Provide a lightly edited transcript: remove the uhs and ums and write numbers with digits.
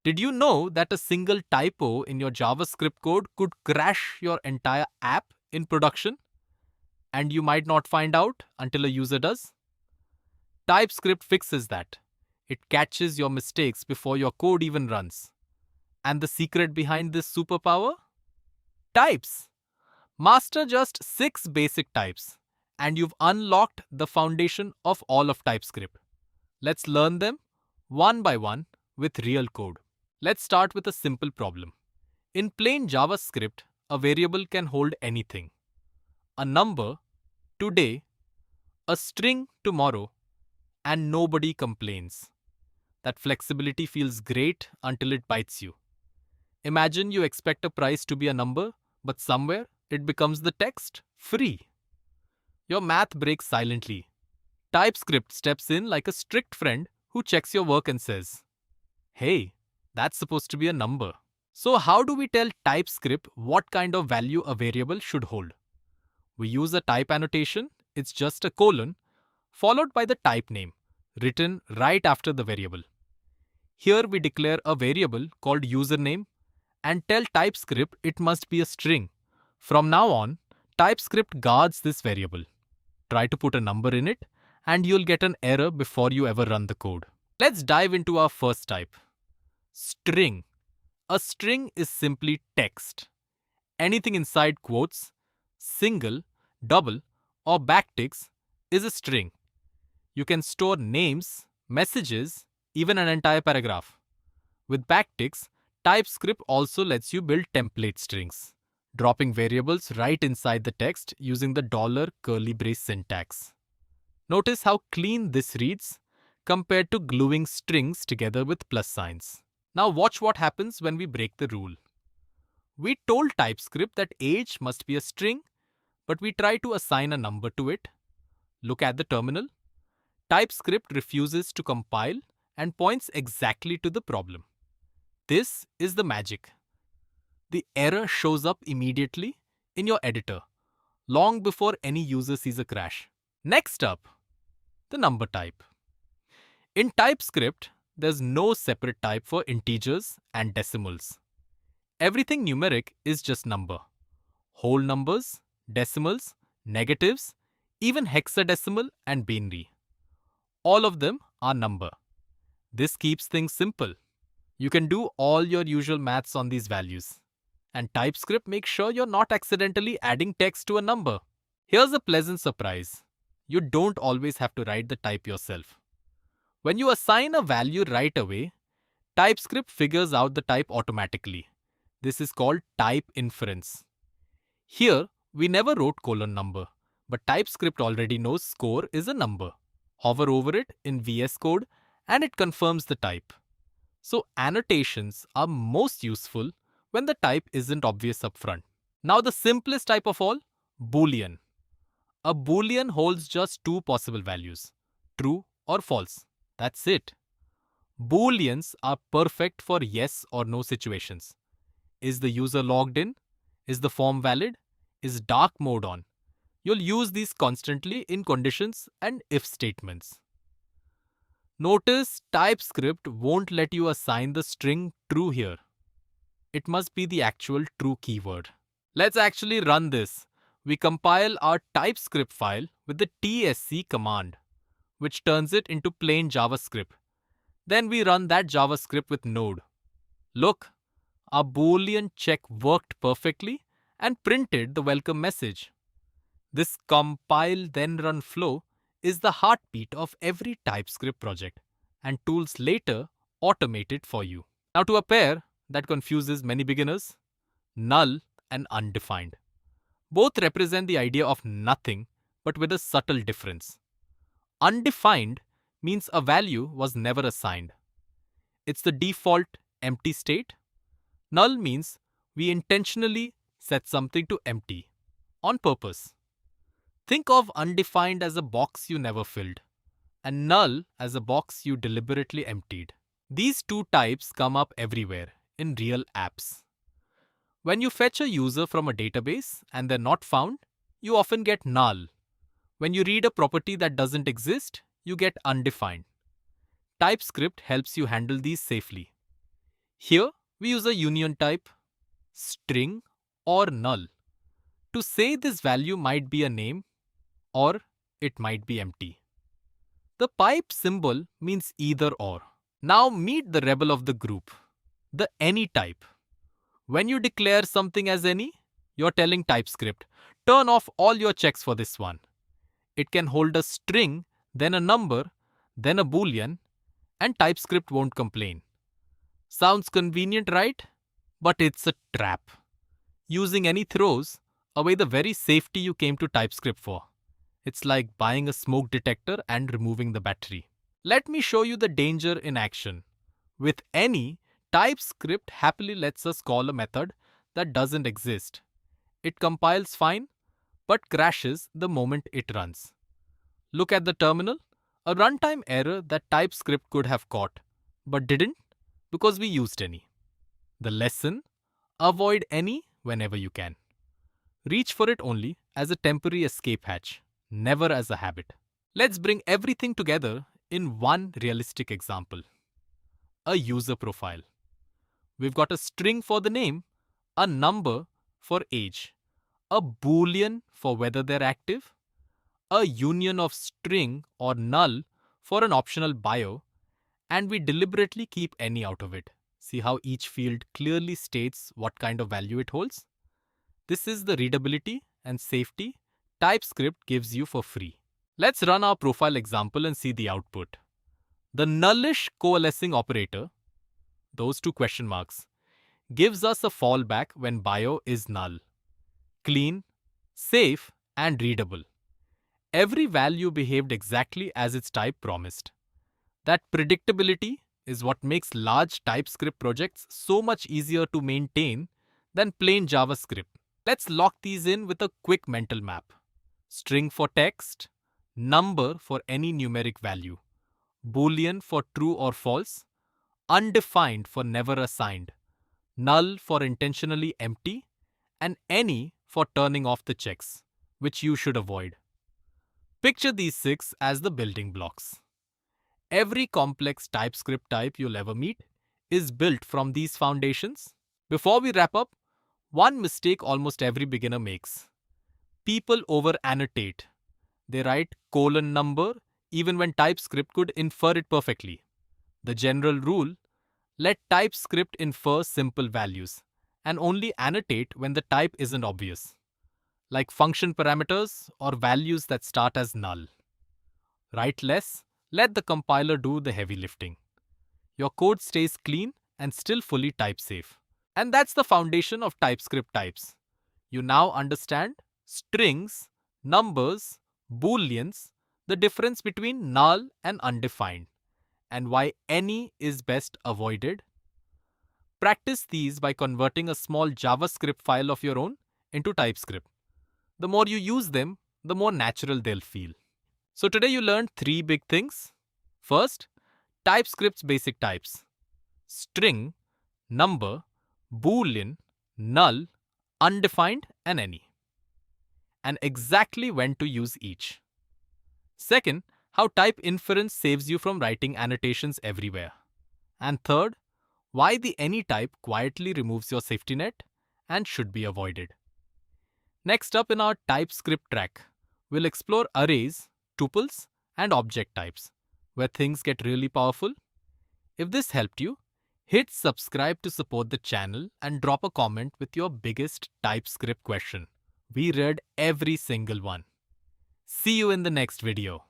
Did you know that a single typo in your JavaScript code could crash your entire app in production? And you might not find out until a user does? TypeScript fixes that. It catches your mistakes before your code even runs. And the secret behind this superpower? Types. Master just 6 basic types, and you've unlocked the foundation of all of TypeScript. Let's learn them one by one with real code. Let's start with a simple problem. In plain JavaScript, a variable can hold anything. A number, today, a string, tomorrow, and nobody complains. That flexibility feels great until it bites you. Imagine you expect a price to be a number, but somewhere it becomes the text free. Your math breaks silently. TypeScript steps in like a strict friend who checks your work and says, "Hey, that's supposed to be a number." So how do we tell TypeScript what kind of value a variable should hold? We use a type annotation. It's just a colon followed by the type name written right after the variable. Here we declare a variable called username and tell TypeScript it must be a string. From now on, TypeScript guards this variable. Try to put a number in it and you'll get an error before you ever run the code. Let's dive into our first type. String. A string is simply text. Anything inside quotes, single, double, or backticks is a string. You can store names, messages, even an entire paragraph. With backticks, TypeScript also lets you build template strings, dropping variables right inside the text using the $curly brace syntax. Notice how clean this reads compared to gluing strings together with plus signs. Now watch what happens when we break the rule. We told TypeScript that age must be a string, but we try to assign a number to it. Look at the terminal. TypeScript refuses to compile and points exactly to the problem. This is the magic. The error shows up immediately in your editor, long before any user sees a crash. Next up, the number type. In TypeScript, there's no separate type for integers and decimals. Everything numeric is just number. Whole numbers, decimals, negatives, even hexadecimal and binary. All of them are number. This keeps things simple. You can do all your usual maths on these values. And TypeScript makes sure you're not accidentally adding text to a number. Here's a pleasant surprise. You don't always have to write the type yourself. When you assign a value right away, TypeScript figures out the type automatically. This is called type inference. Here, we never wrote colon number, but TypeScript already knows score is a number. Hover over it in VS Code and it confirms the type. So annotations are most useful when the type isn't obvious upfront. Now the simplest type of all, boolean. A boolean holds just two possible values, true or false. That's it. Booleans are perfect for yes or no situations. Is the user logged in? Is the form valid? Is dark mode on? You'll use these constantly in conditions and if statements. Notice TypeScript won't let you assign the string true here. It must be the actual true keyword. Let's actually run this. We compile our TypeScript file with the tsc command, which turns it into plain JavaScript. Then we run that JavaScript with Node. Look, our Boolean check worked perfectly and printed the welcome message. This compile then run flow is the heartbeat of every TypeScript project, and tools later automate it for you. Now to a pair that confuses many beginners, null and undefined. Both represent the idea of nothing, but with a subtle difference. Undefined means a value was never assigned. It's the default empty state. Null means we intentionally set something to empty, on purpose. Think of undefined as a box you never filled, and null as a box you deliberately emptied. These two types come up everywhere in real apps. When you fetch a user from a database and they're not found, you often get null. When you read a property that doesn't exist, you get undefined. TypeScript helps you handle these safely. Here, we use a union type, string or null, to say this value might be a name or it might be empty. The pipe symbol means either or. Now meet the rebel of the group, the any type. When you declare something as any, you're telling TypeScript, turn off all your checks for this one. It can hold a string, then a number, then a boolean, and TypeScript won't complain. Sounds convenient, right? But it's a trap. Using any throws away the very safety you came to TypeScript for. It's like buying a smoke detector and removing the battery. Let me show you the danger in action. With any, TypeScript happily lets us call a method that doesn't exist. It compiles fine, but crashes the moment it runs. Look at the terminal, a runtime error that TypeScript could have caught, but didn't because we used any. The lesson: avoid any whenever you can. Reach for it only as a temporary escape hatch, never as a habit. Let's bring everything together in one realistic example. A user profile. We've got a string for the name, a number for age, a boolean for whether they're active, a union of string or null for an optional bio, and we deliberately keep any out of it. See how each field clearly states what kind of value it holds? This is the readability and safety TypeScript gives you for free. Let's run our profile example and see the output. The nullish coalescing operator, those two question marks, gives us a fallback when bio is null. Clean, safe, and readable. Every value behaved exactly as its type promised. That predictability is what makes large TypeScript projects so much easier to maintain than plain JavaScript. Let's lock these in with a quick mental map. String for text, number for any numeric value, boolean for true or false, undefined for never assigned, null for intentionally empty, and any for turning off the checks, which you should avoid. Picture these 6 as the building blocks. Every complex TypeScript type you'll ever meet is built from these foundations. Before we wrap up, one mistake almost every beginner makes. People over-annotate. They write :number even when TypeScript could infer it perfectly. The general rule: let TypeScript infer simple values and only annotate when the type isn't obvious, like function parameters or values that start as null. Write less, let the compiler do the heavy lifting. Your code stays clean and still fully type safe. And that's the foundation of TypeScript types. You now understand strings, numbers, booleans, the difference between null and undefined, and why any is best avoided. Practice these by converting a small JavaScript file of your own into TypeScript. The more you use them, the more natural they'll feel. So today you learned 3 big things. First, TypeScript's basic types: string, number, boolean, null, undefined, and any. And exactly when to use each. Second, how type inference saves you from writing annotations everywhere. And third, why the any type quietly removes your safety net and should be avoided. Next up in our TypeScript track, we'll explore arrays, tuples, and object types, where things get really powerful. If this helped you, hit subscribe to support the channel and drop a comment with your biggest TypeScript question. We read every single one. See you in the next video.